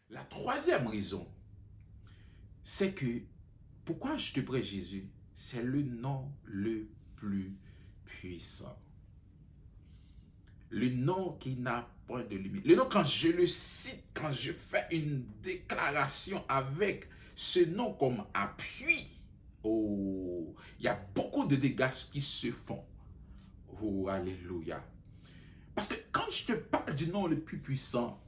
La troisième raison, c'est que pourquoi je te prête Jésus? C'est le nom le plus puissant. Le nom qui n'a point de limite. Le nom, quand je le cite, quand je fais une déclaration avec ce nom comme appui, oh, il y a beaucoup de dégâts qui se font. Oh, alléluia. Parce que quand je te parle du nom le plus puissant,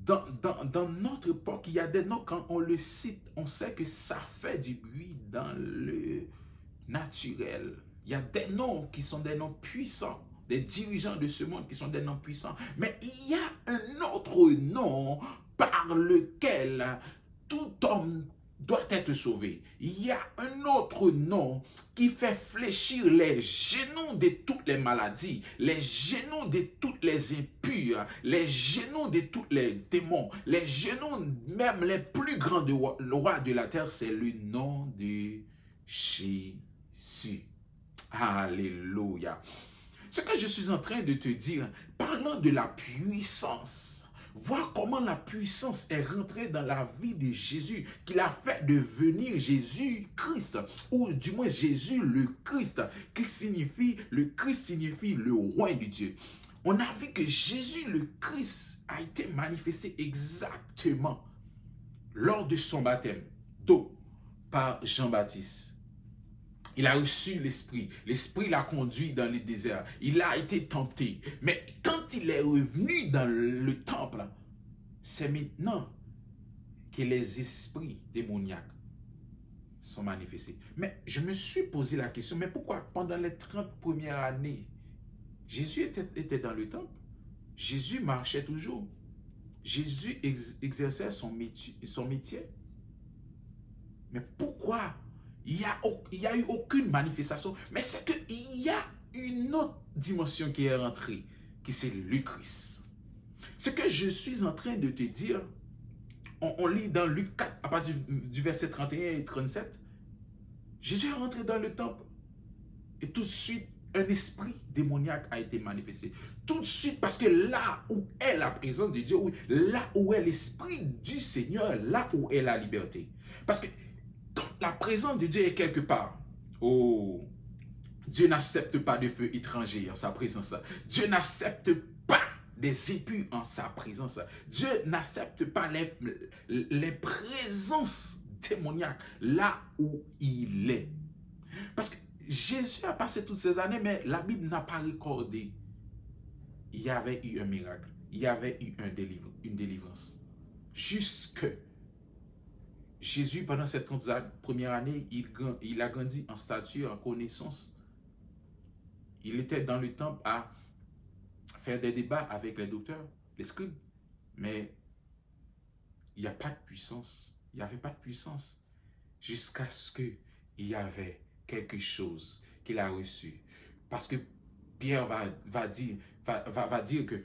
dans notre époque, il y a des noms, quand on le cite, on sait que ça fait du bruit dans le naturel. Il y a des noms qui sont des noms puissants, des dirigeants de ce monde qui sont des noms puissants. Mais il y a un autre nom par lequel tout homme doit être sauvé. Il y a un autre nom qui fait fléchir les genoux de toutes les maladies, les genoux de toutes les impures, les genoux de tous les démons, les genoux même les plus grands rois de la terre, c'est le nom de Jésus. Alléluia. Ce que je suis en train de te dire, parlant de la puissance, vois comment la puissance est rentrée dans la vie de Jésus, qu'il a fait devenir Jésus-Christ, ou du moins Jésus le Christ, qui signifie, le Christ signifie le roi de Dieu. On a vu que Jésus le Christ a été manifesté exactement lors de son baptême d'eau par Jean-Baptiste. Il a reçu l'Esprit. L'Esprit l'a conduit dans le désert. Il a été tenté. Mais quand il est revenu dans le temple, c'est maintenant que les esprits démoniaques sont manifestés. Mais je me suis posé la question, mais pourquoi pendant les 30 premières années, Jésus était dans le temple? Jésus marchait toujours. Jésus exerçait son métier. Mais pourquoi il n'y a eu aucune manifestation? Mais c'est qu'il y a une autre dimension qui est rentrée, qui c'est le Christ. Ce que je suis en train de te dire, on lit dans Luc 4, à partir du verset 31 et 37, Jésus est rentré dans le temple et tout de suite, un esprit démoniaque a été manifesté. Tout de suite, parce que là où est la présence de Dieu, là où est l'esprit du Seigneur, là où est la liberté. Parce que quand la présence de Dieu est quelque part, oh, Dieu n'accepte pas de feu étranger en sa présence. Dieu n'accepte pas des épus en sa présence. Dieu n'accepte pas les présences démoniaques là où il est. Parce que Jésus a passé toutes ces années, mais la Bible n'a pas recordé. Il y avait eu un miracle. Il y avait eu une délivrance. Jusque Jésus, pendant ces 30 premières années, il a grandi en stature, en connaissance. Il était dans le temple à faire des débats avec les docteurs, les scribes. Mais il n'y a pas de puissance. Il n'y avait pas de puissance. Jusqu'à ce qu'il y avait quelque chose qu'il a reçu. Parce que Pierre va dire que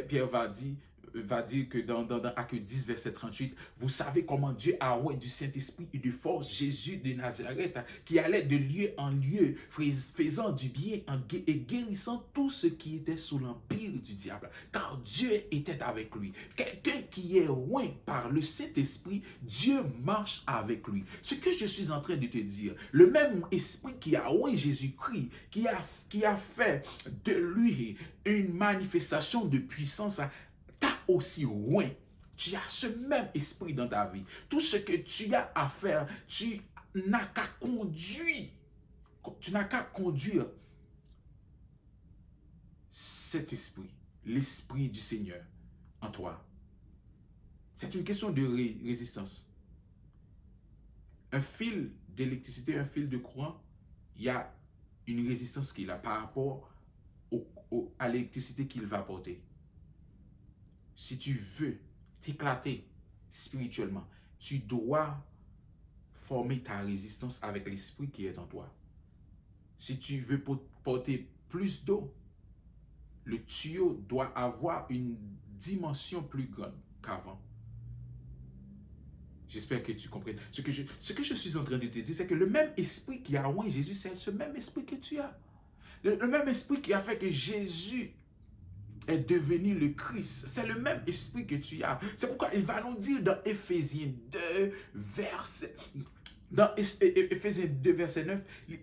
Pierre va dire que dans Acte 10, verset 38, vous savez comment Dieu a oint du Saint-Esprit et de force Jésus de Nazareth, qui allait de lieu en lieu, faisant du bien et guérissant tout ce qui était sous l'empire du diable. Car Dieu était avec lui. Quelqu'un qui est oint par le Saint-Esprit, Dieu marche avec lui. Ce que je suis en train de te dire, le même esprit qui a oint Jésus-Christ, qui a fait de lui une manifestation de puissance, t'as aussi oint. Tu as ce même esprit dans ta vie. Tout ce que tu as à faire, tu n'as qu'à conduire. Tu n'as qu'à conduire cet esprit, l'esprit du Seigneur en toi. C'est une question de résistance. Un fil d'électricité, un fil de courant, il y a une résistance qu'il a par rapport à l'électricité qu'il va apporter. Si tu veux t'éclater spirituellement, tu dois former ta résistance avec l'esprit qui est en toi. Si tu veux porter plus d'eau, le tuyau doit avoir une dimension plus grande qu'avant. J'espère que tu comprennes. Ce que je suis en train de te dire, c'est que le même esprit qui a oint Jésus, c'est ce même esprit que tu as. Le même esprit qui a fait que Jésus est devenu le Christ. C'est le même esprit que tu as. C'est pourquoi il va nous dire dans Éphésiens 2, Éphésiens 2, verset 9,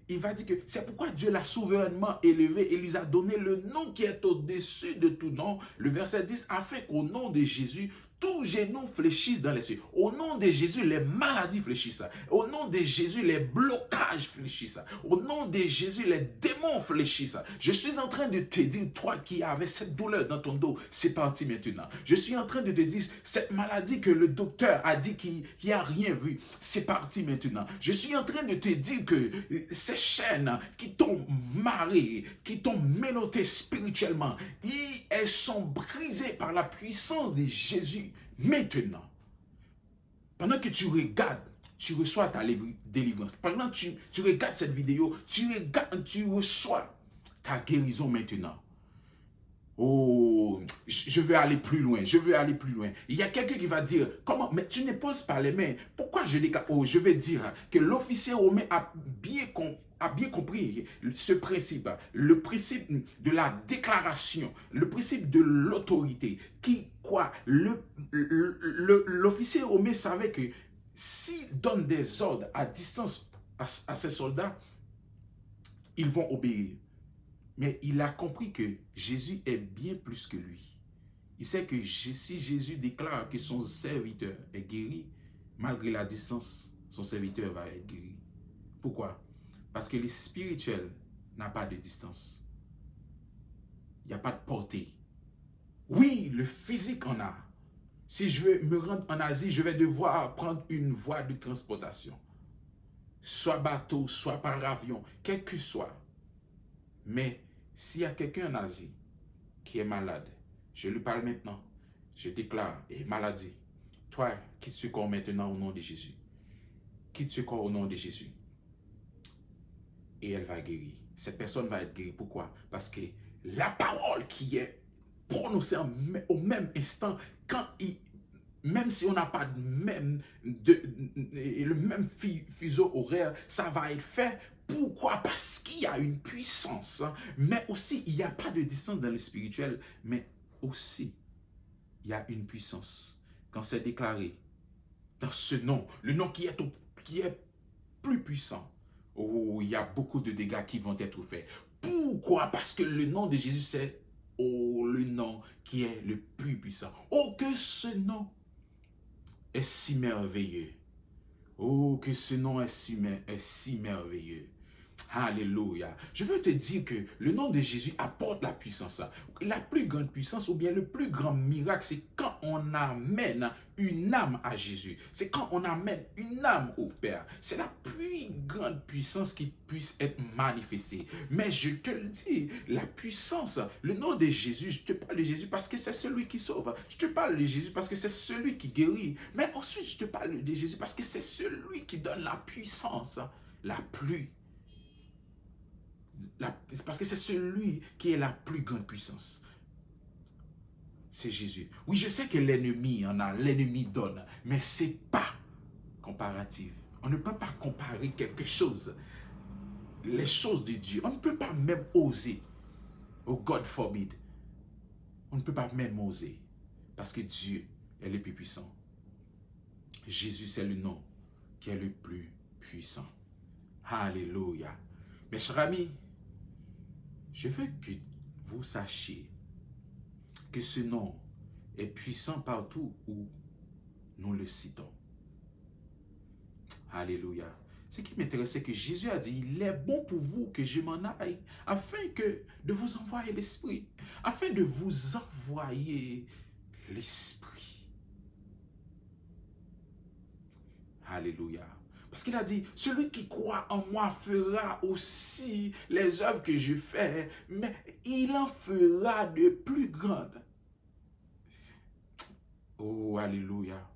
il va dire que c'est pourquoi Dieu l'a souverainement élevé et lui a donné le nom qui est au-dessus de tout nom. Le verset 10, afin qu'au nom de Jésus, tous genoux fléchissent dans les cieux. Au nom de Jésus, les maladies fléchissent. Au nom de Jésus, les blocages fléchissent. Au nom de Jésus, les démons fléchissent. Je suis en train de te dire, toi qui avais cette douleur dans ton dos, c'est parti maintenant. Je suis en train de te dire, cette maladie que le docteur a dit qu'il n'y a rien vu, c'est parti maintenant. Je suis en train de te dire que ces chaînes qui t'ont marré, qui t'ont menotté spirituellement, elles sont brisées par la puissance de Jésus. Maintenant, pendant que tu regardes, tu reçois ta délivrance. Pendant que tu regardes cette vidéo, tu reçois ta guérison maintenant. Oh, je veux aller plus loin, je veux aller plus loin. Il y a quelqu'un qui va dire, comment, mais tu ne poses pas les mains. Pourquoi je déclare? Oh, je vais dire que l'officier romain a bien compris ce principe, le principe de la déclaration, le principe de l'autorité. L'officier romain savait que s'il donne des ordres à distance à ses soldats, ils vont obéir. Mais il a compris que Jésus est bien plus que lui. Il sait que si Jésus déclare que son serviteur est guéri, malgré la distance, son serviteur va être guéri. Pourquoi? Parce que le spirituel n'a pas de distance. Il n'y a pas de portée. Oui, le physique en a. Si je veux me rendre en Asie, je vais devoir prendre une voie de transportation. Soit bateau, soit par avion, quel que soit. Mais s'il y a quelqu'un en Asie qui est malade, je lui parle maintenant. Je déclare, et maladie, toi, quitte ce corps maintenant au nom de Jésus. Quitte ce corps au nom de Jésus. Et elle va guérir. Cette personne va être guérie. Pourquoi? Parce que la parole qui est prononcée au même instant, même si on n'a pas le même fuseau horaire, ça va être fait. Pourquoi? Parce qu'il y a une puissance, mais aussi il n'y a pas de distance dans le spirituel, mais aussi il y a une puissance. Quand c'est déclaré dans ce nom, le nom qui est plus puissant, oh, il y a beaucoup de dégâts qui vont être faits. Pourquoi? Parce que le nom de Jésus, c'est le nom qui est le plus puissant. Oh, que ce nom est si merveilleux. Oh, que ce nom est si merveilleux. Alléluia. Je veux te dire que le nom de Jésus apporte la puissance. La plus grande puissance ou bien le plus grand miracle, c'est quand on amène une âme à Jésus. C'est quand on amène une âme au Père. C'est la plus grande puissance qui puisse être manifestée. Mais je te le dis, la puissance, le nom de Jésus, je te parle de Jésus parce que c'est celui qui sauve. Je te parle de Jésus parce que c'est celui qui guérit. Mais ensuite, je te parle de Jésus parce que c'est celui qui donne la puissance la plus parce que c'est celui qui est la plus grande puissance. C'est Jésus. Oui, je sais que l'ennemi en a, l'ennemi donne, mais ce n'est pas comparatif. On ne peut pas comparer quelque chose, les choses de Dieu. On ne peut pas même oser. Oh, God forbid. On ne peut pas même oser. Parce que Dieu est le plus puissant. Jésus, c'est le nom qui est le plus puissant. Alléluia. Mes chers amis, je veux que vous sachiez que ce nom est puissant partout où nous le citons. Alléluia. Ce qui m'intéresse, c'est que Jésus a dit, il est bon pour vous que je m'en aille, afin de vous envoyer l'Esprit, afin de vous envoyer l'Esprit. Alléluia. Parce qu'il a dit, celui qui croit en moi fera aussi les œuvres que je fais, mais il en fera de plus grandes. Oh, alléluia.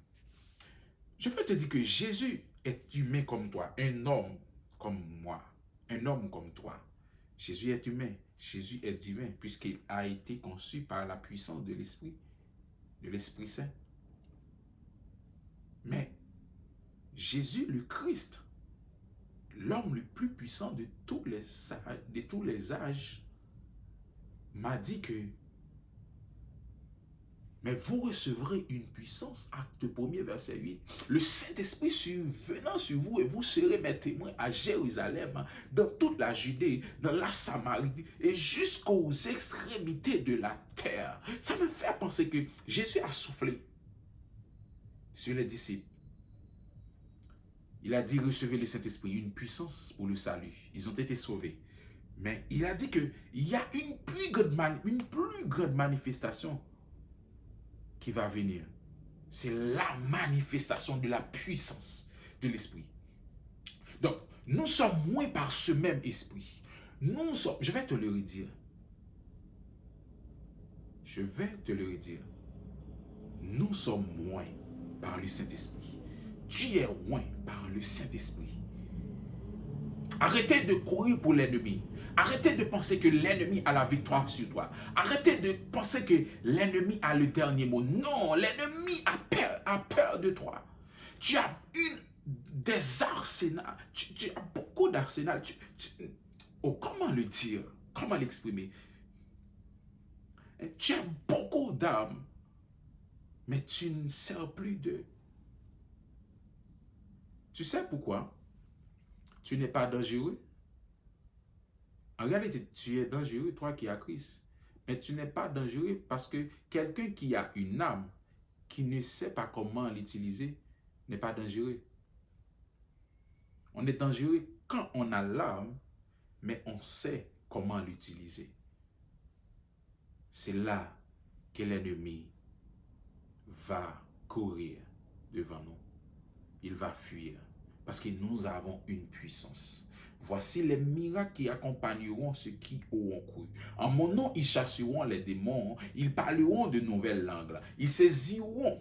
Je veux te dire que Jésus est humain comme toi, un homme comme moi, un homme comme toi. Jésus est humain, Jésus est divin, puisqu'il a été conçu par la puissance de l'Esprit Saint. Mais Jésus, le Christ, l'homme le plus puissant de tous les âges, m'a dit que Mais vous recevrez une puissance, acte 1er, verset 8. Le Saint-Esprit survenant sur vous et vous serez mes témoins à Jérusalem, dans toute la Judée, dans la Samarie et jusqu'aux extrémités de la terre. Ça me fait penser que Jésus a soufflé sur les disciples. Il a dit, recevez le Saint-Esprit, une puissance pour le salut. Ils ont été sauvés. Mais il a dit qu'il y a une plus grande manifestation qui va venir. C'est la manifestation de la puissance de l'Esprit. Donc, nous sommes moins par ce même esprit. Nous sommes, je vais te le redire. Je vais te le redire. Nous sommes moins par le Saint-Esprit. Tu es moins par le Saint-Esprit. Arrêtez de courir pour l'ennemi. Arrêtez de penser que l'ennemi a la victoire sur toi. Arrêtez de penser que l'ennemi a le dernier mot. Non, l'ennemi a peur de toi. Tu as des arsenals. Tu as beaucoup d'arsenal. Oh, comment le dire? Comment l'exprimer? Tu as beaucoup d'armes, mais tu ne sers plus d'eux. Tu sais pourquoi? Tu n'es pas dangereux. En réalité, tu es dangereux, toi qui as Christ. Mais tu n'es pas dangereux parce que quelqu'un qui a une âme, qui ne sait pas comment l'utiliser, n'est pas dangereux. On est dangereux quand on a l'âme, mais on sait comment l'utiliser. C'est là que l'ennemi va courir devant nous. Il va fuir parce que nous avons une puissance. Voici les miracles qui accompagneront ceux qui auront cru. En mon nom, ils chasseront les démons, ils parleront de nouvelles langues, ils saisiront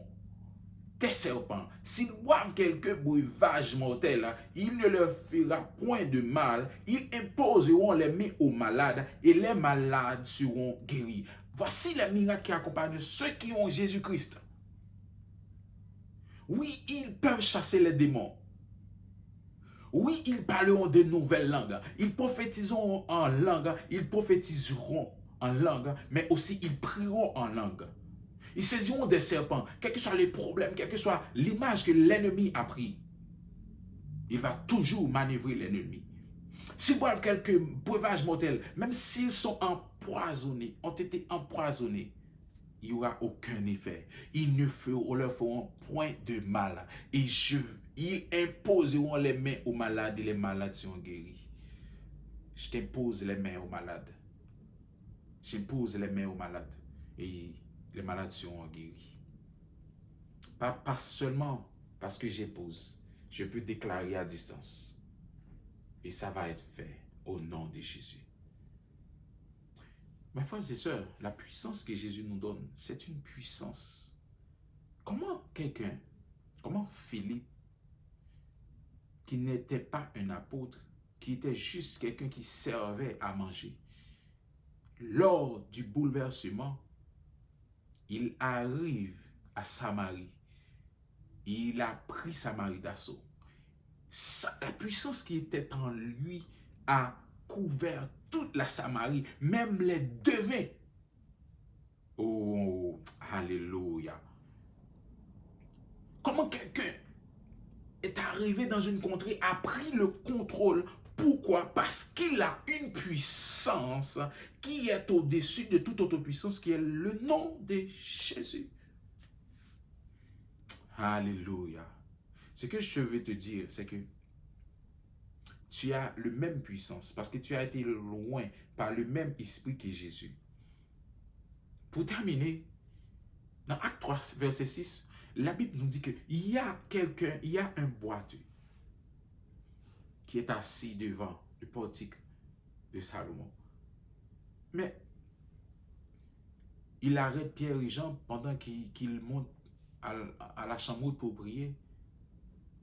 des serpents. S'ils boivent quelques breuvages mortels, il ne leur fera point de mal. Ils imposeront les mains aux malades et les malades seront guéris. Voici les miracles qui accompagnent ceux qui ont Jésus-Christ. Oui, ils peuvent chasser les démons. Oui, ils parleront de nouvelles langues. Ils prophétiseront en langue. Ils prophétiseront en langue, mais aussi ils prieront en langue. Ils saisiront des serpents, quels que soient les problèmes, quelle que soit l'image que l'ennemi a pris. Il va toujours manœuvrer l'ennemi. S'ils boivent quelques breuvages mortels, même s'ils sont empoisonnés, ont été empoisonnés, il n'y aura aucun effet. Ils ne leur feront point de mal. Et ils imposeront les mains aux malades et les malades seront guéris. Je t'impose les mains aux malades. J'impose les mains aux malades et les malades seront guéris. Pas seulement parce que j'impose. Je peux déclarer à distance. Et ça va être fait au nom de Jésus. Mes frères et sœurs, la puissance que Jésus nous donne, c'est une puissance. Comment Philippe, qui n'était pas un apôtre, qui était juste quelqu'un qui servait à manger, lors du bouleversement, il arrive à Samarie. Il a pris Samarie d'assaut. La puissance qui était en lui a couvert toute la Samarie, même les devins. Oh, alléluia. Comment quelqu'un est arrivé dans une contrée, a pris le contrôle? Pourquoi? Parce qu'il a une puissance qui est au-dessus de toute autre puissance, qui est le nom de Jésus. Alléluia. Ce que je veux te dire, c'est que tu as la même puissance parce que tu as été loin par le même esprit que Jésus. Pour terminer, dans Acte 3, verset 6, la Bible nous dit qu'il y a un boiteux qui est assis devant le portique de Salomon. Mais il arrête Pierre et Jean pendant qu'ils montent à la chambre haute pour prier.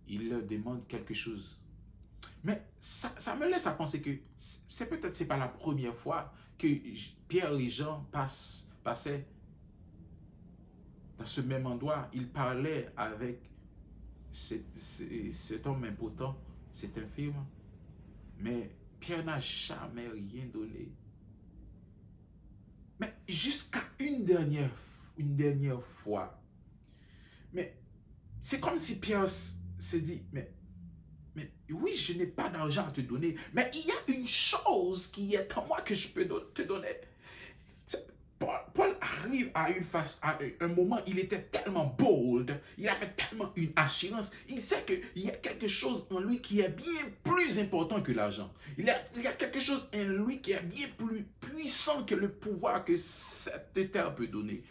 Il leur demande quelque chose. Mais ça me laisse à penser que c'est pas la première fois que Pierre et Jean passaient dans ce même endroit. Ils parlaient avec cet homme impotent, cet infirme. Mais Pierre n'a jamais rien donné. Mais jusqu'à une dernière dernière fois. Mais c'est comme si Pierre se dit, mais oui, je n'ai pas d'argent à te donner, mais il y a une chose qui est en moi que je peux te donner. Paul arrive à un moment, il était tellement bold, il avait tellement une assurance, il sait qu'il y a quelque chose en lui qui est bien plus important que l'argent. Il y a quelque chose en lui qui est bien plus puissant que le pouvoir que cette terre peut donner.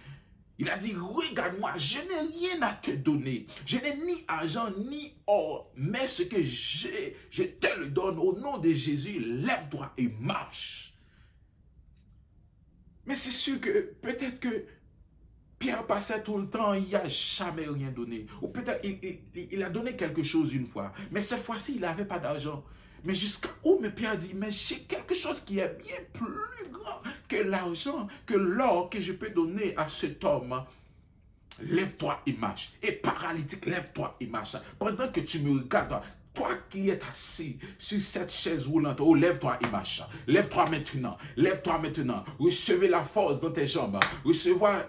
Il a dit, regarde-moi, je n'ai rien à te donner. Je n'ai ni argent ni or, mais ce que j'ai, je te le donne au nom de Jésus. Lève-toi et marche. Mais c'est sûr que peut-être que Pierre passait tout le temps, il n'a jamais rien donné. Ou peut-être il a donné quelque chose une fois, mais cette fois-ci, il n'avait pas d'argent. Mais jusqu'à où Pierre dit, mais j'ai quelque chose qui est bien plus grand que l'argent, que l'or que je peux donner à cet homme. Lève-toi et marche. Et paralytique, lève-toi et marche. Pendant que tu me regardes, toi qui es assis sur cette chaise roulante, oh, lève-toi et marche. Lève-toi maintenant. Lève-toi maintenant. Recevez la force dans tes jambes. Recevez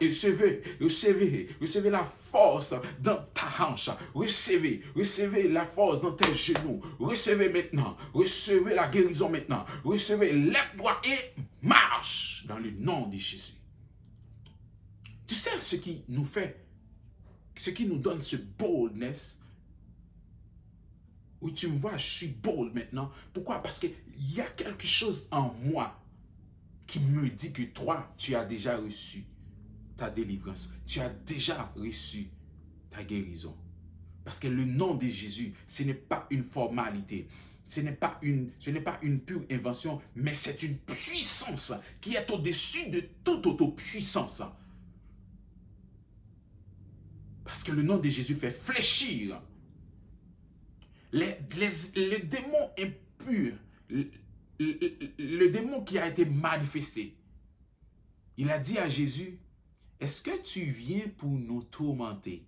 la force dans ta hanche. Recevez la force dans tes genoux. Recevez maintenant. Recevez la guérison maintenant. Recevez, lève-toi et marche dans le nom de Jésus. Tu sais ce qui nous fait, ce qui nous donne ce boldness. Oui, tu me vois, je suis bold maintenant. Pourquoi? Parce qu'il y a quelque chose en moi qui me dit que toi, tu as déjà reçu ta délivrance. Tu as déjà reçu ta guérison. Parce que le nom de Jésus, ce n'est pas une formalité. Ce n'est pas une pure invention, mais c'est une puissance qui est au-dessus de toute autopuissance. Parce que le nom de Jésus fait fléchir les démons impurs, le démon qui a été manifesté. Il a dit à Jésus, est-ce que tu viens pour nous tourmenter?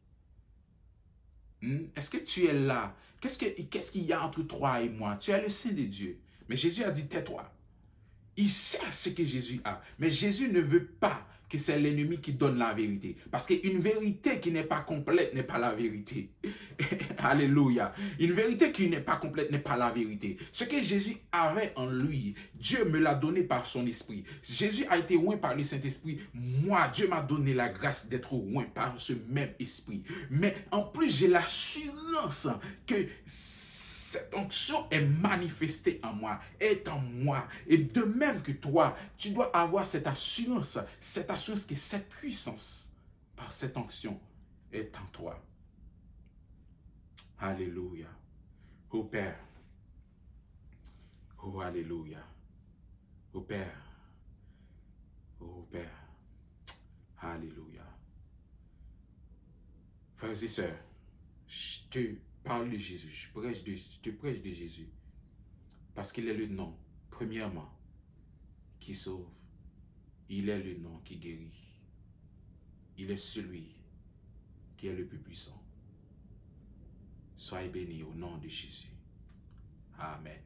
Est-ce que tu es là? Qu'est-ce qu'il y a entre toi et moi? Tu es le Saint de Dieu. Mais Jésus a dit, tais-toi. Il sait ce que Jésus a. Mais Jésus ne veut pas que c'est l'ennemi qui donne la vérité. Parce qu'une vérité qui n'est pas complète n'est pas la vérité. Alléluia. Une vérité qui n'est pas complète n'est pas la vérité. Ce que Jésus avait en lui, Dieu me l'a donné par son esprit. Jésus a été oint par le Saint-Esprit. Moi, Dieu m'a donné la grâce d'être oint par ce même esprit. Mais en plus, j'ai l'assurance que cette onction est manifestée en moi, est en moi. Et de même que toi, tu dois avoir cette assurance que cette puissance, par cette onction, est en toi. Alléluia. Oh Père. Oh Alléluia. Oh Père. Oh Père. Alléluia. Frères et sœurs, je te parle de Jésus, je te prêche de Jésus. Parce qu'il est le nom, premièrement, qui sauve. Il est le nom qui guérit. Il est celui qui est le plus puissant. Soyez bénis au nom de Jésus. Amen.